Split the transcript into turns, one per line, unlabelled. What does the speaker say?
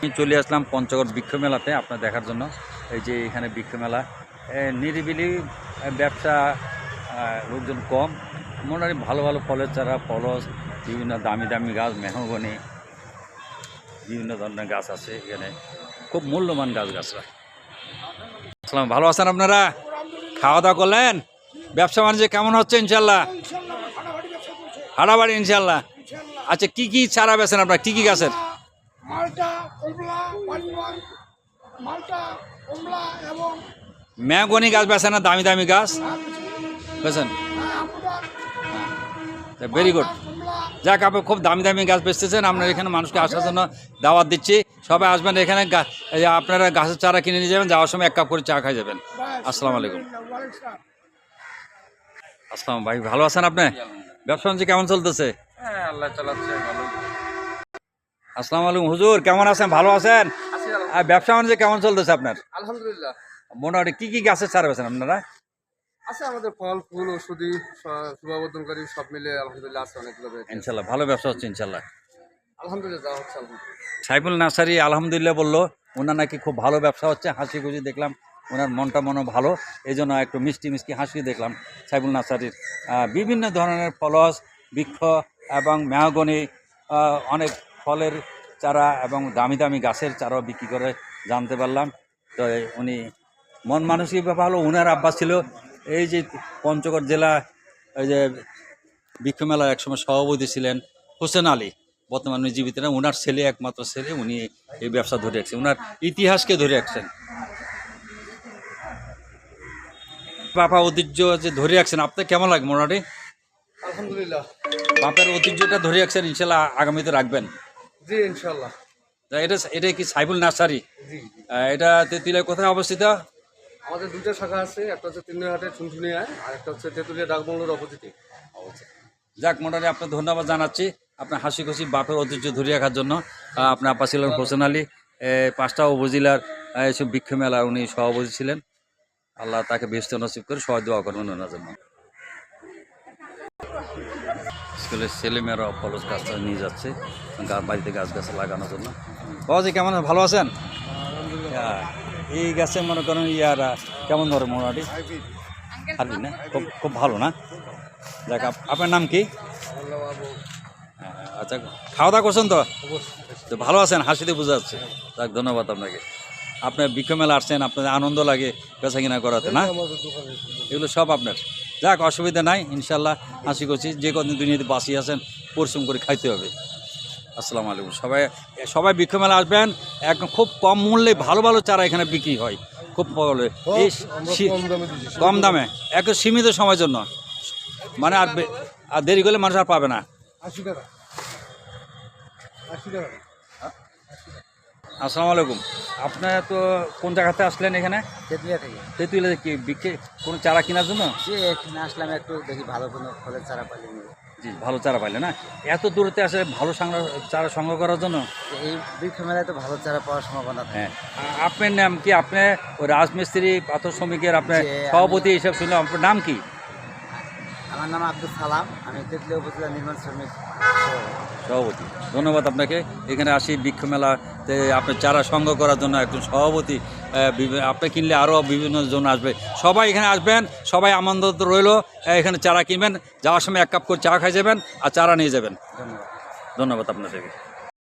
আমি চলে আসলাম পঞ্চগড় বৃক্ষ মেলাতে আপনার দেখার জন্য। এই যে এখানে বৃক্ষ মেলা, নিরিবিলি ব্যবসা, লোকজন কম, মোটামুটি ভালো ভালো ফলের চারা, ফলস, বিভিন্ন দামি দামি গাছ, মেহগনি, বিভিন্ন ধরনের গাছ আছে এখানে, খুব মূল্যবান গাছগাছরা। আসসালাম, ভালো আছেন আপনারা? খাওয়া দাওয়া করলেন? ব্যবসা বাণিজ্য কেমন হচ্ছে? ইনশাল্লাহ হাঁটাবাড়ি ইনশাল্লাহ। আচ্ছা, কি কি চারা বেছেন আপনারা? কি কি গাছের? মেহগনি গাছ বেছেন না? দামি দামি গাছ বেছেন? Very good. যাক, আপনি খুব দামি দামি গাছ বেচতেছেন। আপনার এখানে মানুষকে আসার জন্য দাওয়াত দিচ্ছি, সবাই আসবেন এখানে। আপনারা গাছের চারা কিনে নিয়ে যাবেন, যাওয়ার সময় 1 কাপ করে চা খাই যাবেন। আসসালামু আলাইকুম। আসসালাম ভাই, ভালো আছেন আপনি? ব্যবসা বাণিজ্য কেমন চলতেছে?
আল্লাহ চালাচ্ছে ভালো।
আসসালামু আলাইকুম হুজুর, কেমন আছেন? ভালো আছেন? আর ব্যবসা বাণিজ্য কেমন চলতেছে আপনার?
আলহামদুলিল্লাহ।
মোটামুটি কি কি গাছের চারা বেছেন আপনারা?
আছে আমাদের ফল, ফুল, ওষুধি, শোভাবর্ধনকারী সব মিলে আলহামদুলিল্লাহ আছে অনেকগুলো।
ইনশাল্লাহ ভালো ব্যবসা হচ্ছে ইনশাল্লাহ।
আলহামদুলিল্লাহ যা হচ্ছে আলহামদুলিল্লাহ।
সাইফুল নার্সারি আলহামদুলিল্লাহ বললো, ওনার নাকি খুব ভালো ব্যবসা হচ্ছে, হাসি খুশি দেখলাম, ওনার মনটা মনে ভালো, এই জন্য একটু মিষ্টি মিষ্টি হাসি দেখলাম। সাইফুল নার্সারির বিভিন্ন ধরনের ফলস, বৃক্ষ এবং মেহগনি, অনেক ফলের চারা এবং দামি দামি গাছের চারাও বিক্রি করে জানতে পারলাম। তো উনি মন মানসিক ভালো। ওনার আব্বাস ছিল এই যে পঞ্চগড় জেলা এই যে বৃক্ষ মেলার একসময় সভাপতি ছিলেন হোসেন আলী, বর্তমানে জীবিত না। ওনার ছেলে, একমাত্র ছেলে, উনি এই ব্যবসা ধরে রাখছেন, ওনার ইতিহাসকে ধরে রাখছেন, বাপা ঐতিহ্য যে ধরে রাখছেন। আপনার কেমন লাগে মোটামুটি?
আলহামদুলিল্লাহ,
বাপের ঐতিহ্যটা ধরে রাখছেন, ইনশাল্লাহ আগামীতে রাখবেন।
জি ইনশাল্লাহ।
এটা কি সাইফুল নার্সারি?
জি।
এটা তেঁতুলিয়ায় কোথায় অবস্থিত?
আমাদের দুটো শাখা আছে, একটা হচ্ছে তিনহাটে চুনচুনিয়ায়, আর একটা হচ্ছে তেঁতুলিয়া ডাকবাংলোর অপোজিটে।
যাক, মোটামুটি আপনার ধন্যবাদ জানাচ্ছি, আপনার হাসি খুশি বাপের ঐতিহ্য ধরে রাখার জন্য। আপনার আপা ছিলেন হোসেন আলী, 5টা উপজেলার এইসব বৃক্ষ মেলার উনি সভাপতি ছিলেন। আল্লাহ তাকে বেহেশত নসিব করে, সবাই দোয়া করবেন ওনার জন্য। স্কুলের ছেলেমেয়েরা ফলস গাছটা নিয়ে যাচ্ছে বাড়িতে গাছ লাগানোর জন্য। বাবাজি কেমন, ভালো আছেন? এই গাছে মনে করেন ইয়ারা কেমন ধরে মোটামুটি? হারবি না, খুব খুব ভালো না? যাক, আপনার নাম কি? আচ্ছা, খাওয়া দাওয়া করছেন তো? ভালো আছেন, হাসিতে বোঝা যাচ্ছে। যাক, ধন্যবাদ আপনাকে। আপনার বৃক্ষ মেলা আসছেন, আপনাদের আনন্দ লাগে বেচা কিনা করাতে না? এগুলো সব আপনার। যাক, অসুবিধা নাই, ইনশাল্লাহ হাসি করছি। যে কদিন দুনিয়াতে বাঁচিয়ে আছেন, পরিশ্রম করে খাইতে হবে। আসসালামু আলাইকুম। সবাই বৃক্ষ মেলা আসবেন, একদম খুব কম মূল্যে ভালো ভালো চারা এখানে বিক্রি হয়, খুব কম দামে, একটু সীমিত সময়ের জন্য, মানে আর দেরি করলে মানুষ আর পাবে না।
80 টাকা।
আসসালামু আলাইকুম। আপনার তো কোন জায়গাতে আসলেন এখানে?
তেঁতুলিয়া থেকে।
তেঁতুলিয়া কি বিক্রি কোনো চারা কেনার জন্য?
যে এখানে আসলাম একটু দেখি ভালো কোনো ফলের চারা পাইলে নেব।
জি, ভালো চারা পাইলে না? এত দূরতে আসে ভালো চারা সংগ্রহ করার জন্য?
এই বৃক্ষ মেলায় তো ভালো চারা পাওয়ার সম্ভাবনা থাকে।
হ্যাঁ। আপনার নাম কি? আপনি ওই রাজমিস্ত্রি পাথর শ্রমিকের আপনার সভাপতি হিসাব শুনলাম, আপনার নাম কি?
আমার নাম আব্দুল সালাম, আমি তেঁতুলিয়া উপজেলা নির্মাণ শ্রমিক
সভাপতি। ধন্যবাদ আপনাকে। এখানে আসি বৃক্ষ মেলাতে আপনার চারা সংগ্রহ করার জন্য একজন সভাপতি। আপনি কিনলে আরও বিভিন্ন জন আসবে, সবাই এখানে আসবেন, সবাই আমন্ত্রিত রইল। এখানে চারা কিনবেন, যাওয়ার সময় 1 কাপ করে চা খাই যাবেন আর চারা নিয়ে যাবেন।
ধন্যবাদ।
ধন্যবাদ আপনাদেরকে।